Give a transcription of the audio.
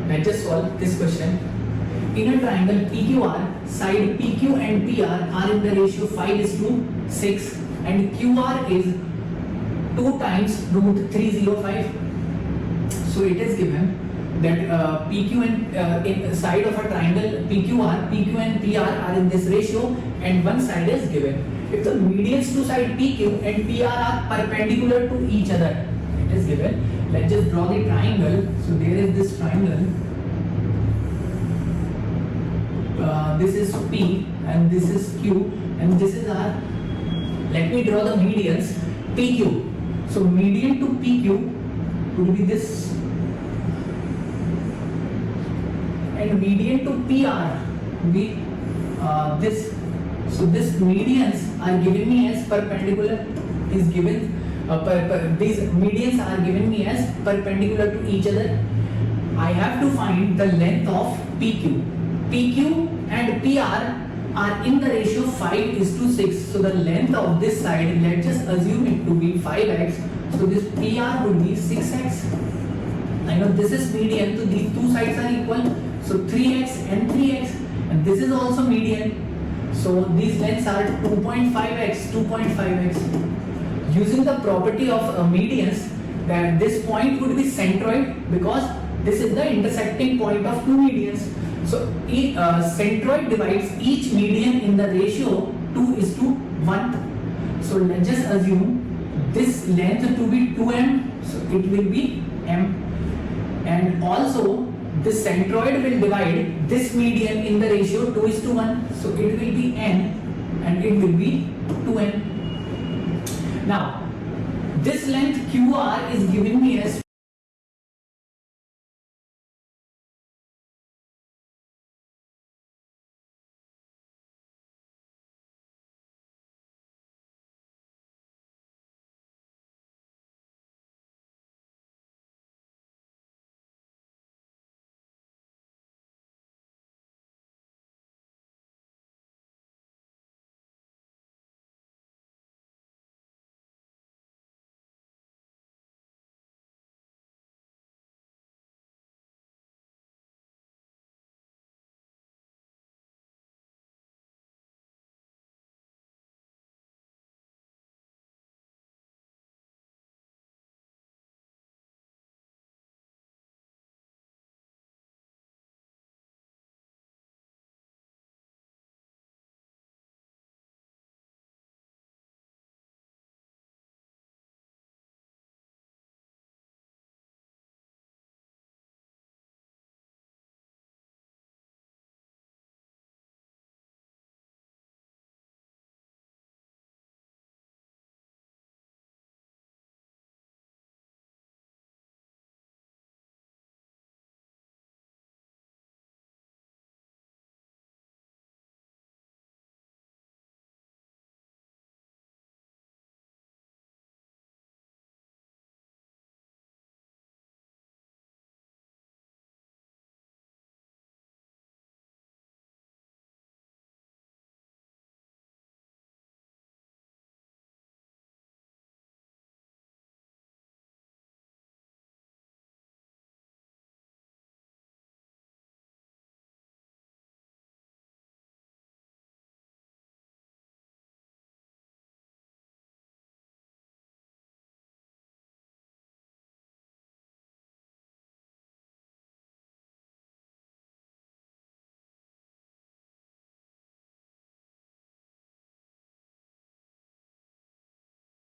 let's just solve this question. In a triangle PQR, side PQ and PR are in the ratio 5:6 and QR is 2 times root 305. So it is given that PQ and in side of a triangle PQR, PQ and PR are in this ratio and one side is given. If the medians to side PQ and PR are perpendicular to each other, it is given. Let's just draw the triangle. So there is this triangle. This is P and this is Q and this is R. Let me draw the medians. PQ. So median to PQ would be this, and median to PR would be this. So this medians are given me as perpendicular. Is given. These medians are given me as perpendicular to each other. I have to find the length of PQ. PQ and PR are in the ratio 5:6. So the length of this side, let's just assume it to be 5x. So this PR would be 6x. I know this is median, so these two sides are equal. So 3x and 3x, and this is also median. So these lengths are 2.5x, 2.5x. Using the property of medians, that this point would be centroid because this is the intersecting point of two medians. So centroid divides each median in the ratio 2:1. So let's just assume this length to be 2m, so it will be m, and also this centroid will divide this median in the ratio 2:1, so it will be n and it will be 2n. Now this length QR is giving me as